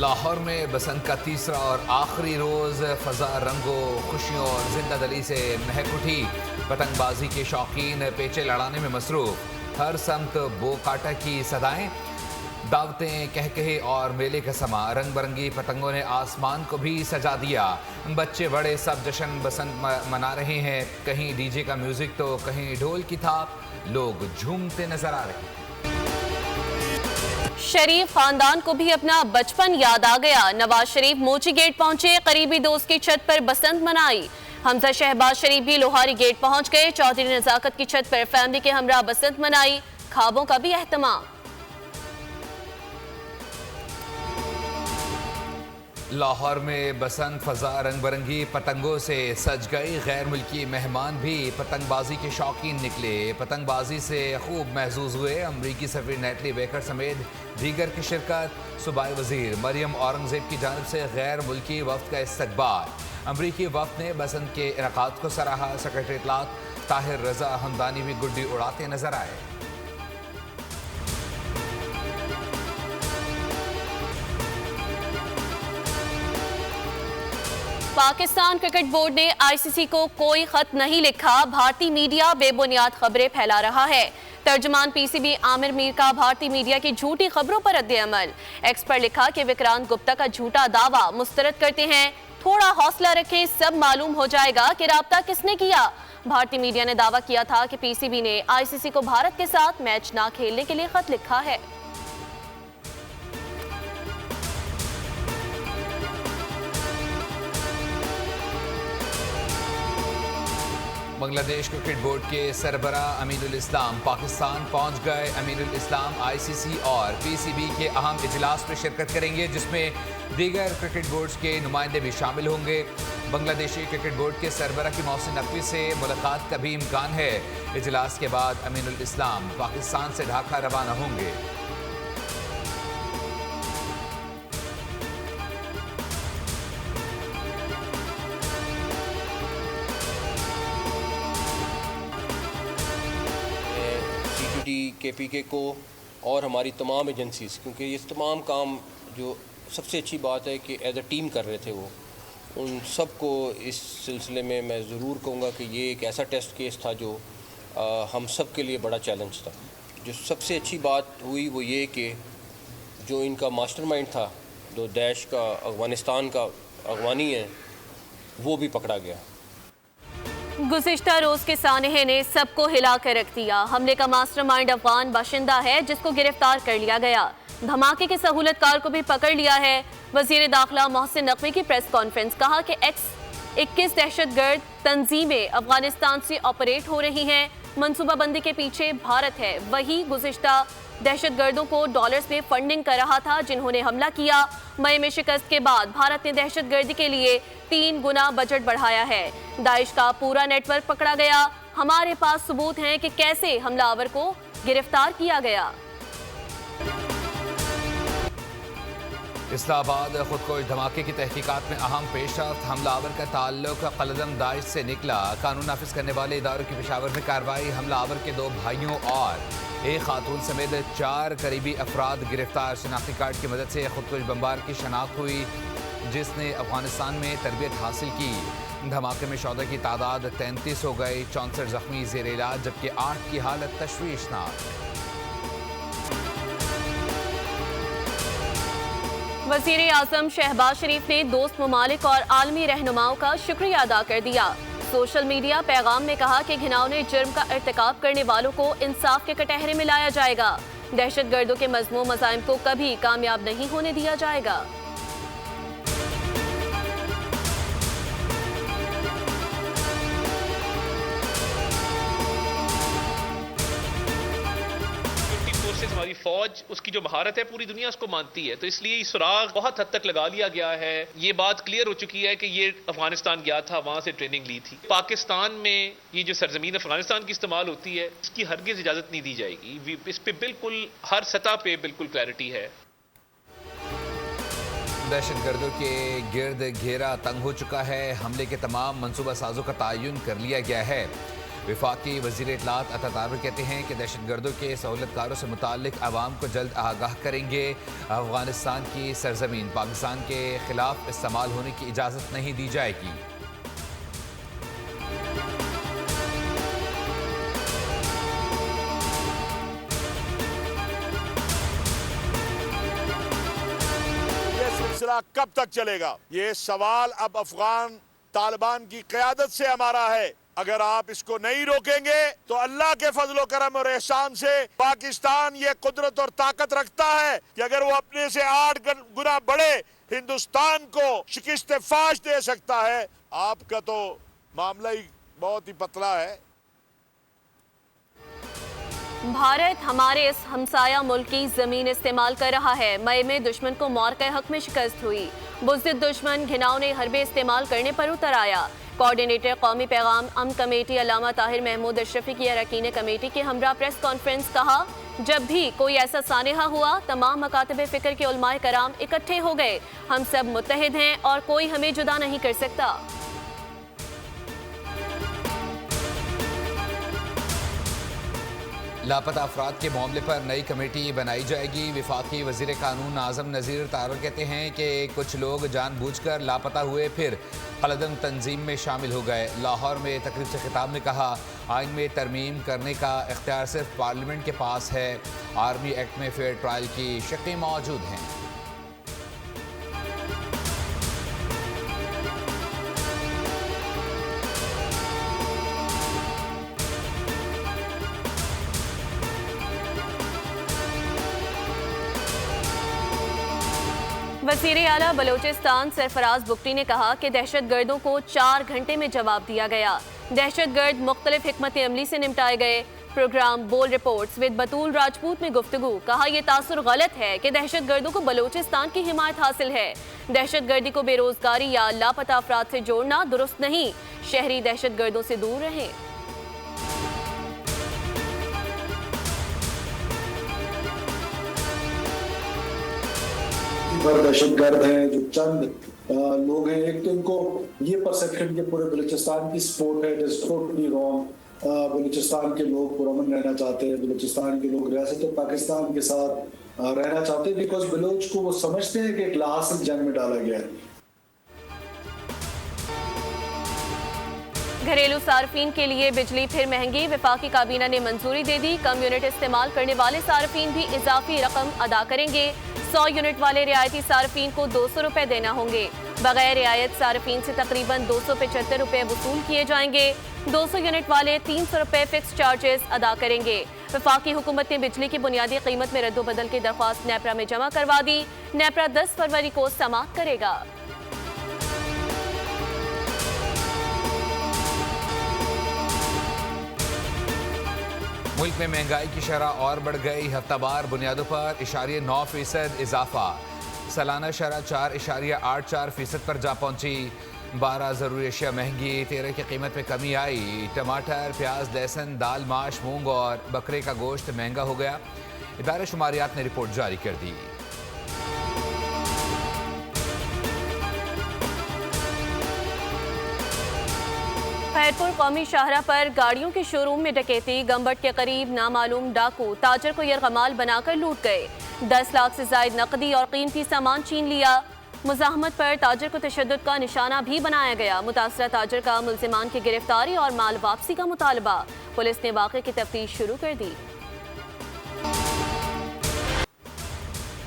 लाहौर में बसंत का तीसरा और आखिरी रोज़ फ़ज़ा रंगों, खुशियों और जिंदा दिली से महक उठी। पतंगबाजी के शौकीन पेचे लड़ाने में मसरूफ़। हर समत बो काटा की सदाएं, दावतें, कहकहे और मेले का समा। रंग बिरंगी पतंगों ने आसमान को भी सजा दिया। बच्चे बड़े सब जश्न बसंत मना रहे हैं। कहीं डीजे का म्यूजिक तो कहीं ढोल की थाप। लोग झूमते नजर आ रहे हैं। शरीफ खानदान को भी अपना बचपन याद आ गया। नवाज शरीफ मोची गेट पहुंचे, करीबी दोस्त की छत पर बसंत मनाई। हमजा शहबाज शरीफ भी लोहारी गेट पहुंच गए। चौधरी नजाकत की छत पर फैमिली के हमरा बसंत मनाई। ख्वाबों का भी एहतमाम। लाहौर में बसंत फ़ज़ा रंग बिरंगी पतंगों से सज गई। गैर मुल्की मेहमान भी पतंगबाजी के शौकीन निकले। पतंगबाजी से खूब महजूज हुए। अमरीकी सफ़ीर नेटली बेकर समेत दीगर की शिरकत। सूबाई वज़ीर मरियम औरंगज़ेब की जानिब से गैर मुल्की वफ़द का इस्तकबाल। अमरीकी वफ़द ने बसंत के इनेकाद को सराहा। सेक्रेटरी इत्तलात ताहिर रज़ा हमदानी भी गुड्डी उड़ाते नजर आए। पाकिस्तान क्रिकेट बोर्ड ने आईसीसी को कोई खत नहीं लिखा। भारतीय मीडिया बेबुनियाद खबरें फैला रहा है। तर्जुमान पीसीबी आमिर मीर का भारतीय मीडिया की झूठी खबरों पर रद्द-ए-अमल। एक्स पर लिखा कि विक्रांत गुप्ता का झूठा दावा मुस्तरद करते हैं। थोड़ा हौसला रखें, सब मालूम हो जाएगा कि राब्ता किसने किया। भारतीय मीडिया ने दावा किया था कि पीसीबी ने आईसीसी को भारत के साथ मैच ना खेलने के लिए खत लिखा है। बांग्लादेश क्रिकेट बोर्ड के सरबरा अमीनुल इस्लाम पाकिस्तान पहुंच गए। अमीनुल इस्लाम आईसीसी और पीसीबी के अहम इजलास में शिरकत करेंगे, जिसमें दीगर क्रिकेट बोर्ड्स के नुमाइंदे भी शामिल होंगे। बांग्लादेशी क्रिकेट बोर्ड के सरबरा की मोहसिन नकवी से मुलाकात का भी इम्कान है। इजलास के बाद अमीनुल इस्लाम पाकिस्तान से ढाका रवाना होंगे। KPK को और हमारी तमाम एजेंसीज़, क्योंकि ये तमाम काम जो सबसे अच्छी बात है कि एज अ टीम कर रहे थे, वो उन सब को इस सिलसिले में मैं ज़रूर कहूँगा कि ये एक ऐसा टेस्ट केस था जो हम सब के लिए बड़ा चैलेंज था। जो सबसे अच्छी बात हुई वो ये कि जो इनका मास्टरमाइंड था, जो दैश का अफ़गानिस्तान का अगवानी है, वो भी पकड़ा गया। गुज़िश्ता रोज के सानहे ने सबको हिला कर रख दिया। हमले का मास्टरमाइंड अफगान बाशिंदा है, जिसको गिरफ्तार कर लिया गया। धमाके के सहूलतकार को भी पकड़ लिया है। वज़ीर दाखिला मोहसिन नकवी की प्रेस कॉन्फ्रेंस, कहा कि 21 दहशतगर्द तंजीमें अफगानिस्तान से ऑपरेट हो रही हैं। मनसूबाबंदी के पीछे भारत है। वही गुज़िश्ता दहशतगर्दों को डॉलर्स में फंडिंग कर रहा था, जिन्होंने हमला किया। मई में शिकस्त के बाद भारत ने दहशतगर्दी के लिए 3 गुना बजट बढ़ाया है। दाइश का पूरा नेटवर्क पकड़ा गया। हमारे पास सबूत हैं कि कैसे हमलावर को गिरफ्तार किया गया। इस्लामाबाद खुदकुश धमाके की तहकीकात में अहम पेशरफ्त। हमलावर का ताल्लुक कलदम दाइश से निकला। कानून नाफिज करने वाले इदारों की पेशावर में कार्रवाई। हमलावर के 2 भाइयों और एक खातून समेत 4 करीबी अफराद गिरफ्तार। शनाख्ती कार्ड की मदद से खुदकुश बमबार की शनाख्त हुई, जिसने अफगानिस्तान में तरबियत हासिल की। धमाके में 14 की तादाद 33 हो गई। 64 जख्मी ज़ेर इलाज, जबकि 8 की हालत तशवीशनाक। वज़ीर आज़म शहबाज शरीफ ने दोस्त ममालिक और आलमी रहनुमाओं का शुक्रिया अदा कर दिया। सोशल मीडिया पैगाम में कहा कि घिनौने जुर्म का इर्तिकाब करने वालों को इंसाफ के कटहरे में लाया जाएगा। दहशतगर्दों के मज़मूम मज़ाइम को कभी कामयाब नहीं होने दिया जाएगा। हमारी फौज, उसकी जो महारत है पूरी दुनिया उसको मानती है, तो इसलिए सुराग बहुत हद तक लगा लिया गया है। ये बात क्लियर हो चुकी है कि ये अफगानिस्तान गया था, वहां से ट्रेनिंग ली थी। पाकिस्तान में ये जो सरजमीन अफगानिस्तान की इस्तेमाल होती है, इसकी हरगिज इजाजत नहीं दी जाएगी। इस पे बिल्कुल हर सतह पे बिल्कुल क्लैरिटी है। दहशतगर्दों के गिर्द घेरा तंग हो चुका है। हमले के तमाम मंसूबा साजों का तयन कर लिया गया है। वफाकी वज़ीर इत्तलात अता तारर कहते हैं कि दहशतगर्दों के सहूलतकारों से मुताल्लिक आवाम को जल्द आगाह करेंगे। अफगानिस्तान की सरजमीन पाकिस्तान के खिलाफ इस्तेमाल होने की इजाज़त नहीं दी जाएगी। सिलसिला कब तक चलेगा? ये सवाल अब अफगान तालिबान की क़यादत से हमारा है। अगर आप इसको नहीं रोकेंगे तो अल्लाह के फजलो करम और एहसान से पाकिस्तान ये कुदरत और ताकत रखता है कि अगर वो अपने से 8 गुना बड़े हिंदुस्तान को शिकस्त फाश दे सकता है। आपका तो मामला ही बहुत ही पतला है। भारत हमारे इस हमसाया मुल्क की जमीन इस्तेमाल कर रहा है। मई में दुश्मन को मौर के हक में शिकस्त हुई। बुज़दिल दुश्मन घिनौने हरबे इस्तेमाल करने पर उतर आया। कोऑर्डिनेटर कौमी पैगाम अमन कमेटी अल्लामा ताहिर महमूद अशरफी की अरकान कमेटी के हमरा प्रेस कॉन्फ्रेंस कहा, जब भी कोई ऐसा सानेहा हुआ तमाम मकातब फ़िक्र के उलमाए कराम इकट्ठे हो गए। हम सब मुत्तहिद हैं और कोई हमें जुदा नहीं कर सकता। लापता अफराद के मामले पर नई कमेटी बनाई जाएगी। वफाकी वज़ीर कानून आज़म नज़ीर तारर कहते हैं कि कुछ लोग जानबूझकर लापता हुए फिर कलदम तंजीम में शामिल हो गए। लाहौर में तकरीब से खिताब में कहा, आइन में तरमीम करने का इख्तियार सिर्फ पार्लियामेंट के पास है। आर्मी एक्ट में फेयर ट्रायल की शक्लें मौजूद हैं। वज़ीर आला बलोचिस्तान सरफराज बुगटी ने कहा कि दहशतगर्दों को 4 घंटे में जवाब दिया गया। दहशतगर्द मुख्तलिफ हिकमत अमली से निपटाए गए। प्रोग्राम बोल रिपोर्ट्स विद बतूल राजपूत में गुफ्तगू। कहा, यह तासुर गलत है कि दहशतगर्दों को बलोचिस्तान की हिमायत हासिल है। दहशतगर्दी को बेरोजगारी या लापता अफराद से जोड़ना दुरुस्त नहीं। शहरी दहशतगर्दों से दूर रहें। पर दहशतगर्द हैं जो चंद लोग हैं। एक तो इनको ये परसेप्शन के पूरे बलूचिस्तान की सपोर्ट है, it is totally wrong. Balochistan के लोग पुरअमन रहना चाहते हैं। बलूचिस्तान के लोग रियासत पाकिस्तान के साथ रहना चाहते हैं बिकॉज बलूच को वो समझते हैं कि एक लाहासिल जंग में डाला गया है। घरेलू सार्फिन के लिए बिजली फिर महंगी। वफाकी काबीना ने मंजूरी दे दी। कम यूनिट इस्तेमाल करने वाले सार्फिन भी इजाफी रकम अदा करेंगे। 100 यूनिट वाले रियायती सार्फिन को 200 रुपए देना होंगे। बगैर रियायत सार्फिन से तकरीबन 275 रुपए वसूल किए जाएंगे। 200 यूनिट वाले 300 रुपए फिक्स चार्जेस अदा करेंगे। वफाकी हुकूमत ने बिजली की बुनियादी कीमत में रद्दोबदल की दरख्वास्त नेपरा में जमा करवा दी। नेपरा 10 फरवरी को समाप्त करेगा। मुल्क में महंगाई की शरह और बढ़ गई। हफ्तावार बुनियादों पर 0.9% इजाफा। सालाना शरह 4.84% पर जा पहुंची। 12 ज़रूरी अशिया महंगी। 13 की कीमत में कमी आई। टमाटर, प्याज, लहसुन, दाल, माश, मूंग और बकरे का गोश्त महंगा हो गया। इदारे शुमारियात ने रिपोर्ट जारी कर दी। खैरपुर कौमी शाहरा पर गाड़ियों के शोरूम में डकैती। गंबट के करीब नामालूम डाकू ताजर को यरगमाल बनाकर लूट गए। 10 लाख से जायद नकदी और कीमती सामान छीन लिया। मुजाहमत पर ताजर को तशद्दुद का निशाना भी बनाया गया। मुतासरा ताजर का मुल्जिमान की गिरफ्तारी और माल वापसी का मुतालबा। पुलिस ने वाक़े की तफ्तीश शुरू कर दी।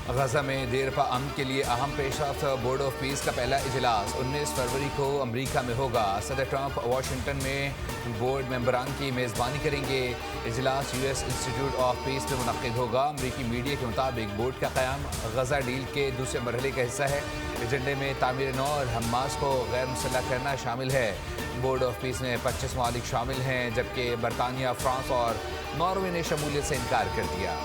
गजा में देरपा अमन के लिए अहम पेशरफ्त। बोर्ड ऑफ पीस का पहला इजलास 19 फरवरी को अमरीका में होगा। सदर ट्रंप वाशिंगटन में बोर्ड मेंबरान की मेज़बानी करेंगे। इजलास यूएस इंस्टीट्यूट ऑफ पीस में मुनक़िद होगा। अमरीकी मीडिया के मुताबिक बोर्ड का क़याम गजा डील के दूसरे मरहले का हिस्सा है। एजेंडे में तामीर नौ और हमास को गैर मुसल्लह करना शामिल है। बोर्ड ऑफ पीस में 25 मालिक शामिल हैं, जबकि बरतानिया, फ्रांस और नॉर्वे ने शमूलियत से इनकार कर दिया।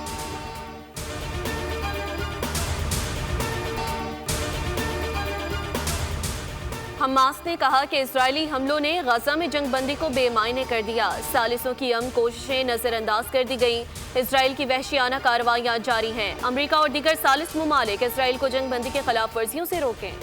हमास ने कहा कि इजरायली हमलों ने गजा में जंगबंदी को बेमायने कर दिया। सालिसों की अमन कोशिशें नजरअंदाज कर दी गई। इजराइल की वहशियाना कार्रवाइयां जारी हैं। अमेरिका और दीगर सालिस मुमालिक इजराइल को जंगबंदी के खिलाफ वर्जियों से रोकें।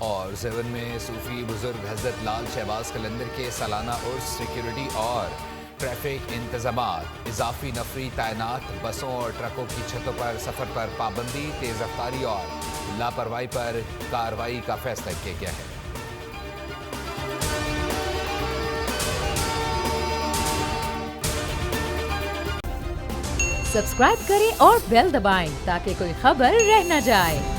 और ज़ेवन में सूफी बुजुर्ग हजरत लाल शहबाज कलंदर के सालाना उर्स, सिक्योरिटी और ट्रैफिक इंतजामात, इजाफी नफरी तैनात, बसों और ट्रकों की छतों पर सफ़र पर पाबंदी, तेज़ रफ्तारी और लापरवाही पर कार्रवाई का फैसला किया गया है। सब्सक्राइब करें और बेल दबाएं ताकि कोई खबर रह न जाए।